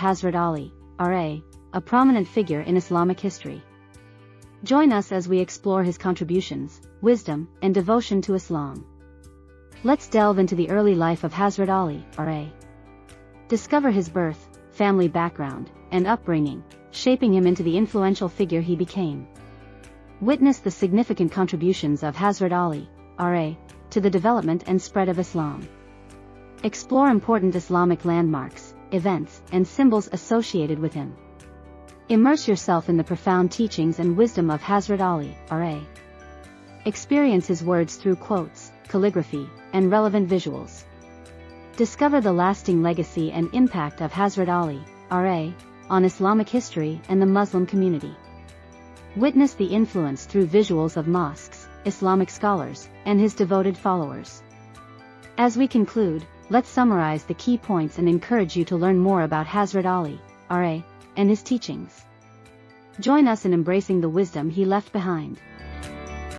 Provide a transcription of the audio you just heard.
Hazrat Ali, R.A., a prominent figure in Islamic history. Join us as we explore his contributions, wisdom, and devotion to Islam. Let's delve into the early life of Hazrat Ali, R.A. Discover his birth, family background, and upbringing, shaping him into the influential figure he became. Witness the significant contributions of Hazrat Ali, R.A., to the development and spread of Islam. Explore important Islamic landmarks, events, and symbols associated with him. Immerse yourself in the profound teachings and wisdom of Hazrat Ali, R.A. Experience his words through quotes, calligraphy, and relevant visuals. Discover the lasting legacy and impact of Hazrat Ali, R.A., on Islamic history and the Muslim community. Witness the influence through visuals of mosques, Islamic scholars, and his devoted followers. As we conclude, let's summarize the key points and encourage you to learn more about Hazrat Ali, R.A., and his teachings. Join us in embracing the wisdom he left behind.